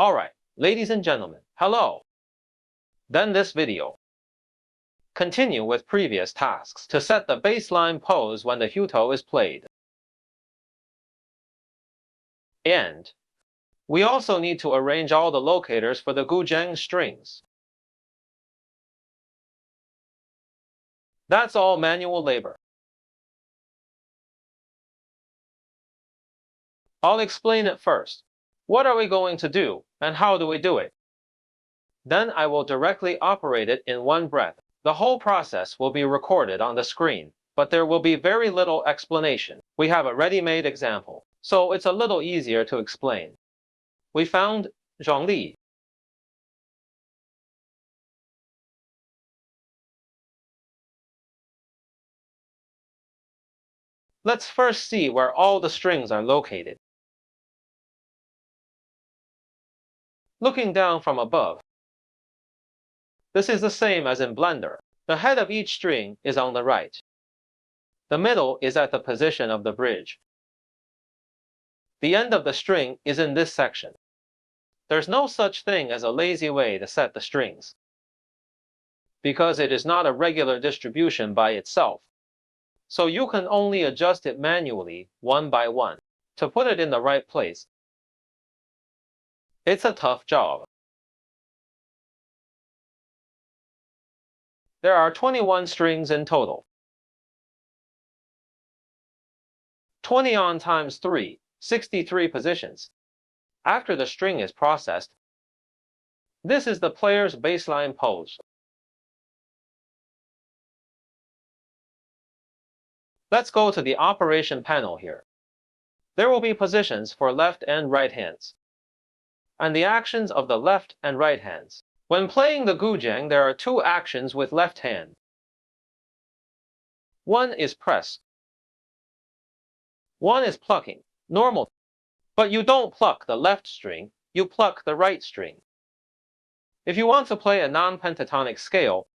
Alright, ladies and gentlemen, hello! Then this video. Continue with previous tasks to set the baseline pose when the Hyuto is played. And we also need to arrange all the locators for the GuZheng strings. That's all manual labor. I'll explain it first. What are we going to do, and how do we do it? Then I will directly operate it in one breath. The whole process will be recorded on the screen, but there will be very little explanation. We have a ready-made example, so it's a little easier to explain. We found Zhongli. Let's first see where all the strings are located. Looking down from above, this is the same as in Blender. The head of each string is on the right. The middle is at the position of the bridge. The end of the string is in this section. There's no such thing as a lazy way to set the strings, because it is not a regular distribution by itself. So you can only adjust it manually, one by one, to put it in the right place. It's a tough job. There are 21 strings in total. 20 on times 3, 63 positions. After the string is processed, this is the player's baseline pose. Let's go to the operation panel here. There will be positions for left and right hands, and the actions of the left and right hands. When playing the GuZheng, there are two actions with left hand. One is press. One is plucking, normal. But you don't pluck the left string, you pluck the right string. If you want to play a non-pentatonic scale,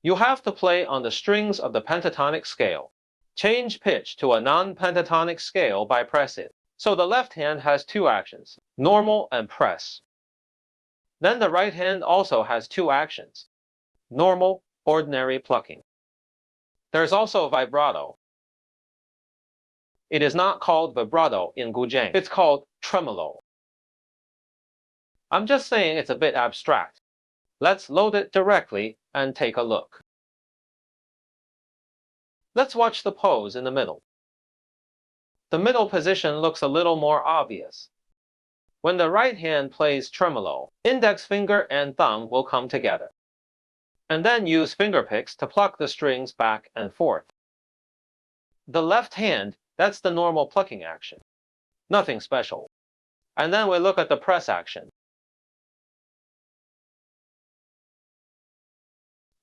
you have to play on the strings of the pentatonic scale. Change pitch to a non-pentatonic scale by press it. So the left hand has two actions, normal and press. Then the right hand also has two actions, normal, ordinary plucking. There's also vibrato. It is not called vibrato in GuZheng. It's called tremolo. I'm just saying it's a bit abstract. Let's load it directly and take a look. Let's watch the pose in the middle. The middle position looks a little more obvious. When the right hand plays tremolo, index finger and thumb will come together, and then use finger picks to pluck the strings back and forth. The left hand, that's the normal plucking action. Nothing special. And then we look at the press action.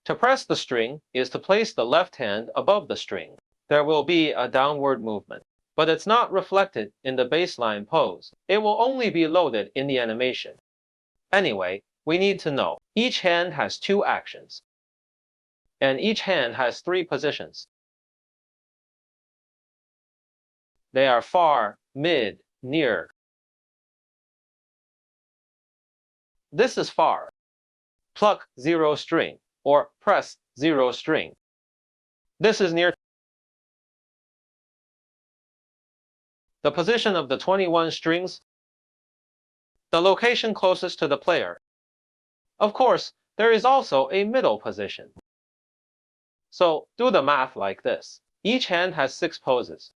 To press the string is to place the left hand above the string. There will be a downward movement, but it's not reflected in the baseline pose. It will only be loaded in the animation. Anyway, we need to know each hand has two actions, and each hand has three positions. They are far, mid, near. This is far. Pluck 0 string, or press 0 string. This is near. The position of the 21 strings, the location closest to the player. Of course, there is also a middle position. So do the math like this. Each hand has 6 poses.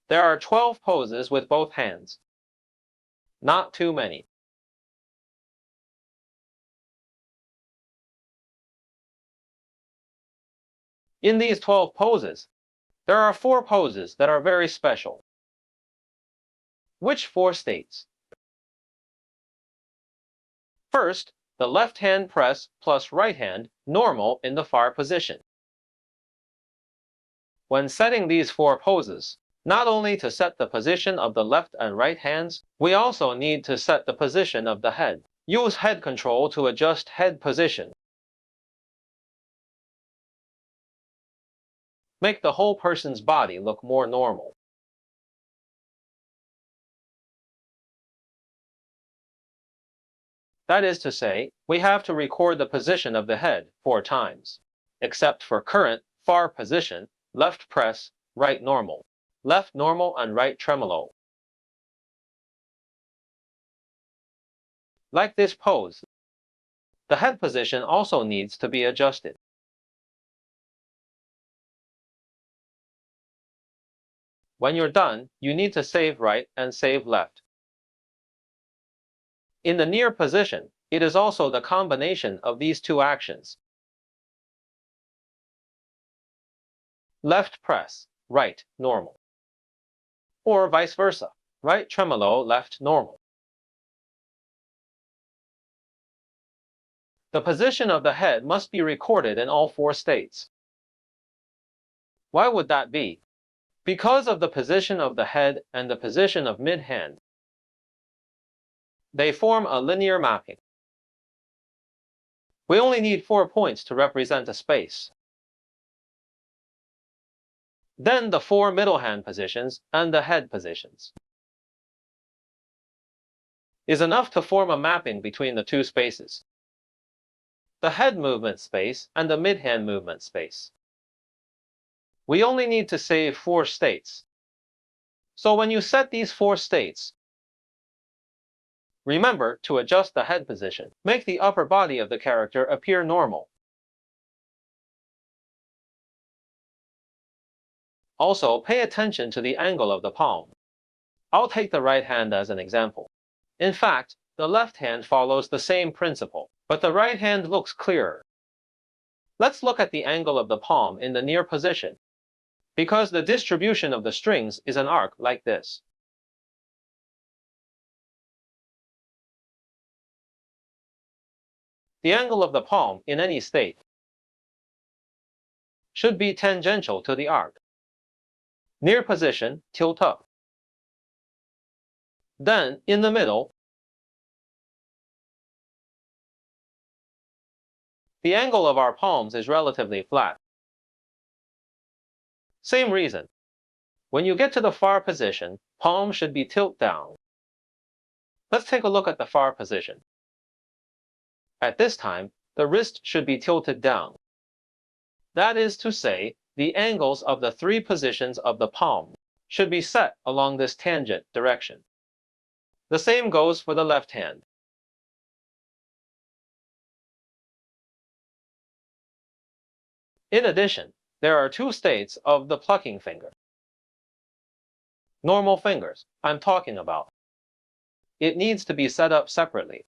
There are 12 poses with both hands. Not too many. In these 12 poses, there are 4 poses that are very special. Which 4 states? First, the left hand press plus right hand normal in the far position. When setting these 4 poses, not only to set the position of the left and right hands, we also need to set the position of the head. Use head control to adjust head position. make the whole person's body look more normal. That is to say, we have to record the position of the head 4 times, except for current, far position, left press, right normal, left normal and right tremolo. Like this pose, the head position also needs to be adjusted. When you're done, you need to save right and save left. In the near position, it is also the combination of these two actions. Left press, right normal. Or vice versa, right tremolo, left normal. The position of the head must be recorded in all 4 states. Why would that be? Because of the position of the head and the position of mid-hand. They form a linear mapping. We only need 4 points to represent a space. Then the 4 middle hand positions and the head positions is enough to form a mapping between the 2 spaces, the head movement space and the mid-hand movement space. We only need to save 4 states. So when you set these 4 states, remember to adjust the head position. Make the upper body of the character appear normal. Also, pay attention to the angle of the palm. I'll take the right hand as an example. In fact, the left hand follows the same principle, but the right hand looks clearer. Let's look at the angle of the palm in the near position, because the distribution of the strings is an arc like this. The angle of the palm in any state should be tangential to the arc. Near position, tilt up. Then, in the middle, the angle of our palms is relatively flat. Same reason. When you get to the far position, palm should be tilt down. Let's take a look at the far position. At this time, the wrist should be tilted down. That is to say, the angles of the 3 positions of the palm should be set along this tangent direction. The same goes for the left hand. In addition, there are 2 states of the plucking finger. Normal fingers, I'm talking about. It needs to be set up separately.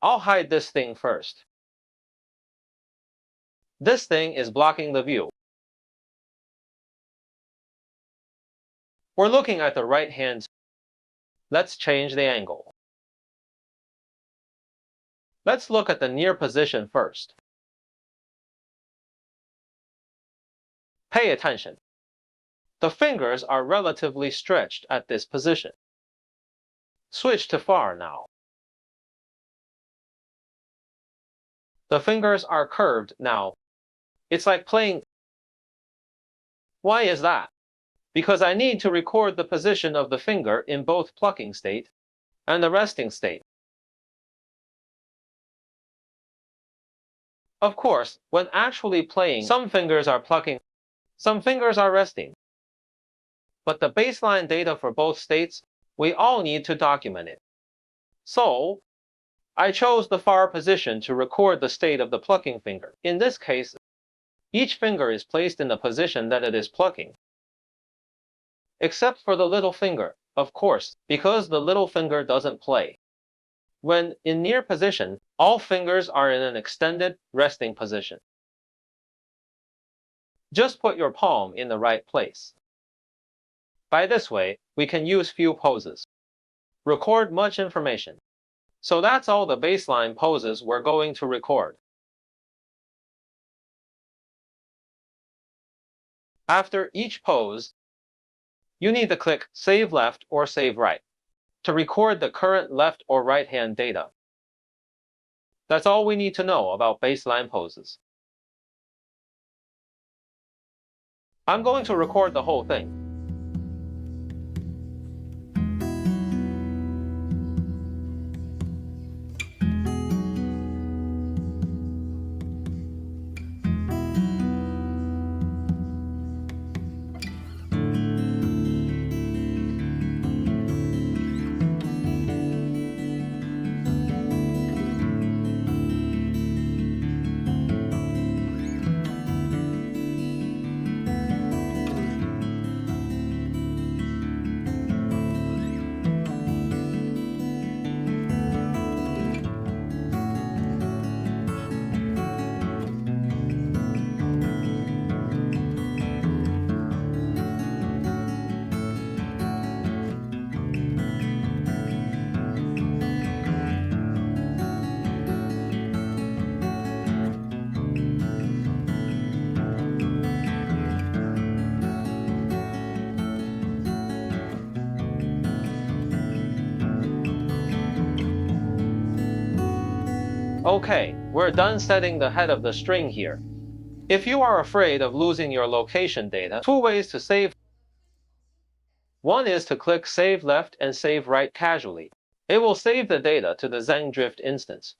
I'll hide this thing first. This thing is blocking the view. We're looking at the right hand. Let's change the angle. Let's look at the near position first. Pay attention. The fingers are relatively stretched at this position. Switch to far now. The fingers are curved now. It's like playing. Why is that? Because I need to record the position of the finger in both plucking state and the resting state. Of course, when actually playing, some fingers are plucking, some fingers are resting. But the baseline data for both states, we all need to document it. So, I chose the far position to record the state of the plucking finger. In this case, each finger is placed in the position that it is plucking. Except for the little finger, of course, because the little finger doesn't play. When in near position, all fingers are in an extended, resting position. Just put your palm in the right place. By this way, we can use few poses. Record much information. So that's all the baseline poses we're going to record. After each pose, you need to click Save Left or Save Right to record the current left or right hand data. That's all we need to know about baseline poses. I'm going to record the whole thing. Okay, we're done setting the head of the string here. If you are afraid of losing your location data, two ways to save. One is to click Save Left and Save Right casually. It will save the data to the GuZheng Drift instance.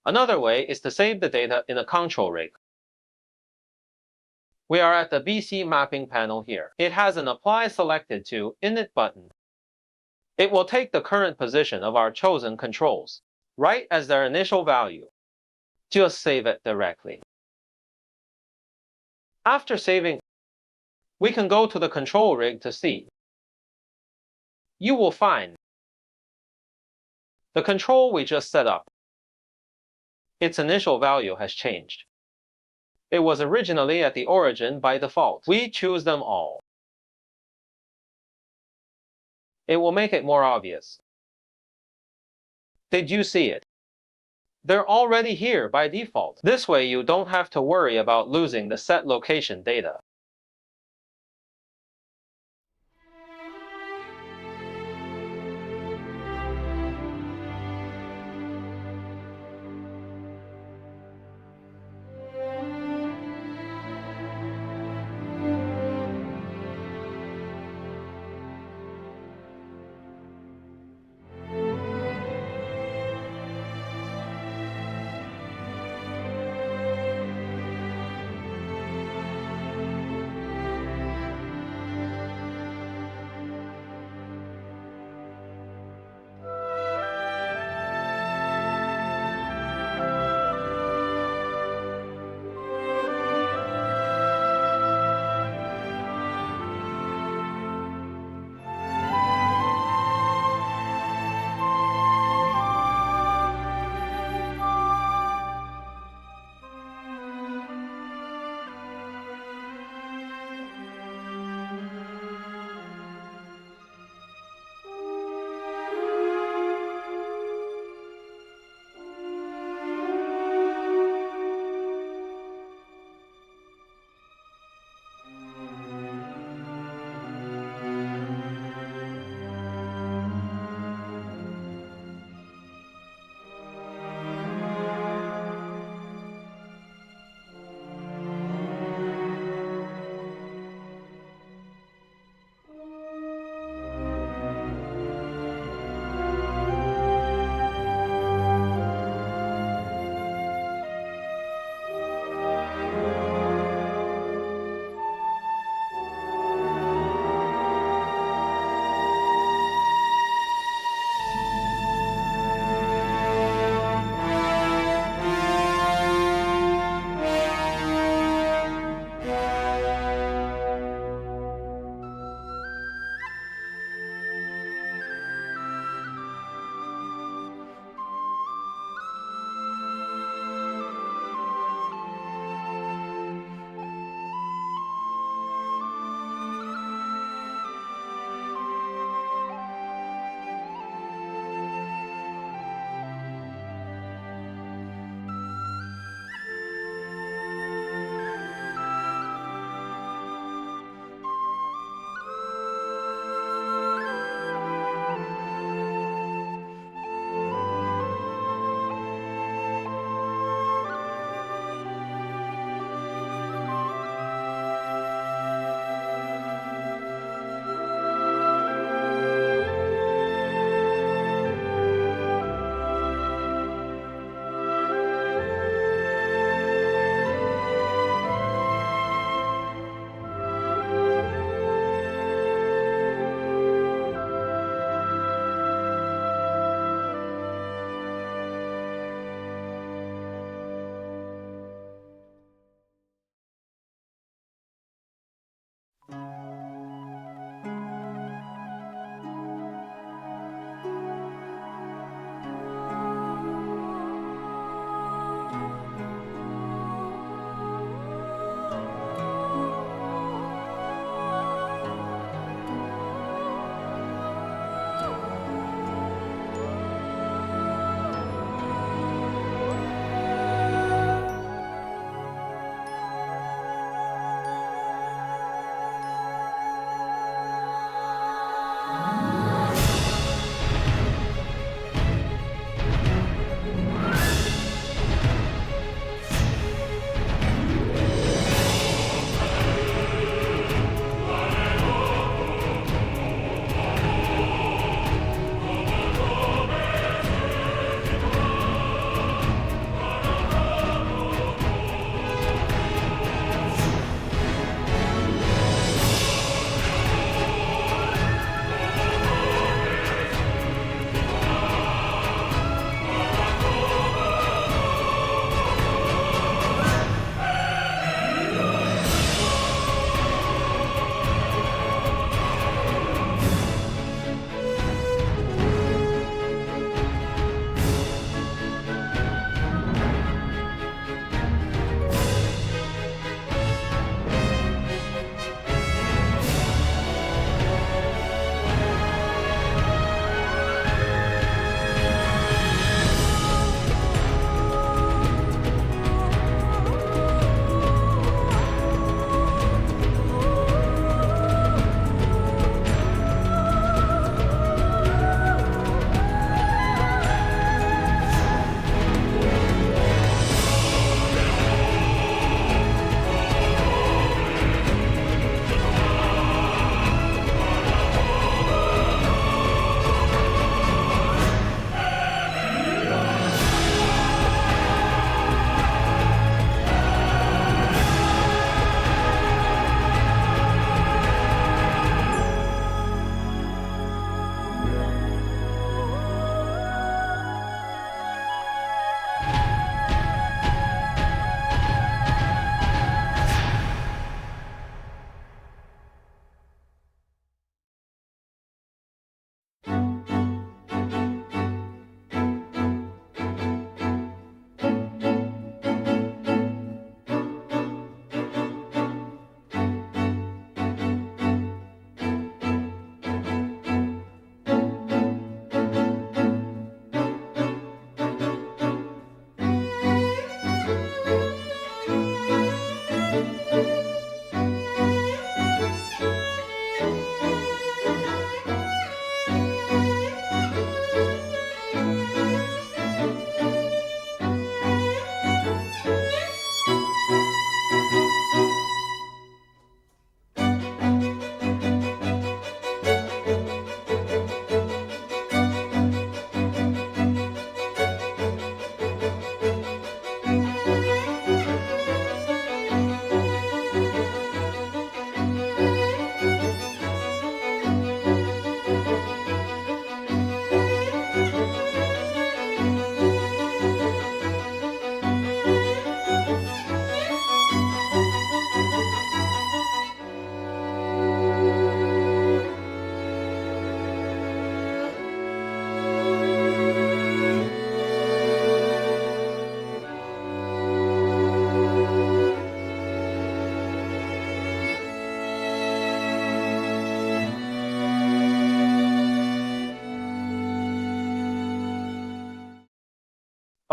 Another way is to save the data in a control rig. We are at the BC mapping panel here. It has an Apply Selected to Init button. It will take the current position of our chosen controls, right as their initial value. Just save it directly. After saving, we can go to the control rig to see. You will find the control we just set up. Its initial value has changed. It was originally at the origin by default. We choose them all. It will make it more obvious. Did you see it? They're already here by default. This way you don't have to worry about losing the set location data.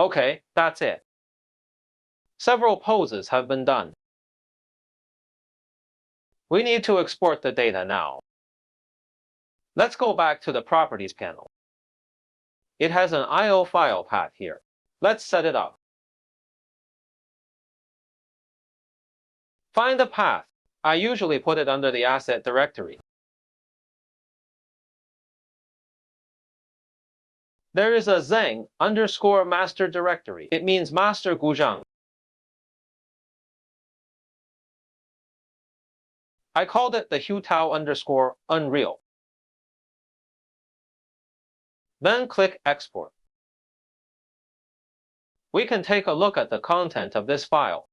Okay, that's it. Several poses have been done. We need to export the data now. Let's go back to the Properties panel. It has an I/O file path here. Let's set it up. Find the path. I usually put it under the asset directory. There is a GuZheng _master directory. It means master GuZheng. I called it the Hutao _Unreal. Then click Export. We can take a look at the content of this file.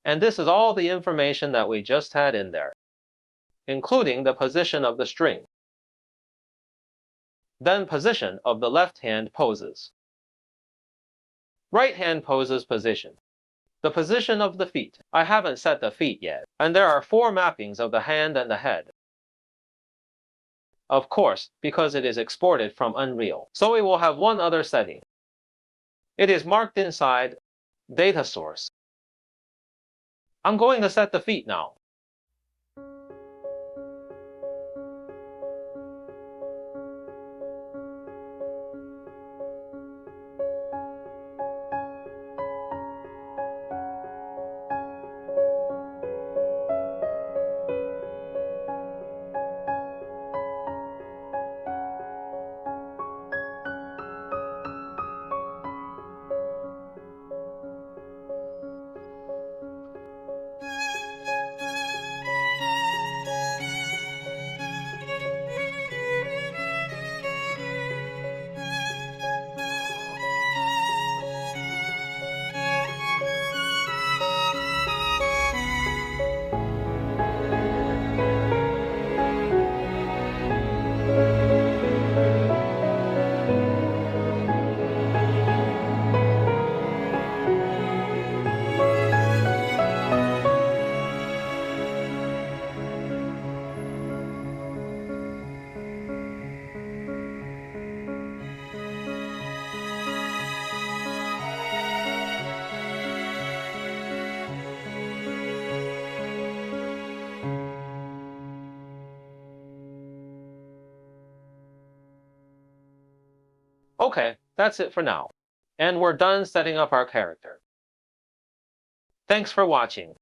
And this is all the information that we just had in there, including the position of the string. Then position of the left hand poses. Right hand poses position. The position of the feet. I haven't set the feet yet, and there are 4 mappings of the hand and the head. Of course, because it is exported from Unreal. So we will have one other setting. It is marked inside Data Source. I'm going to set the feet now. Okay, that's it for now. And we're done setting up our character. Thanks for watching.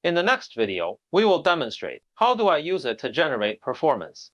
In the next video, we will demonstrate how do I use it to generate performance.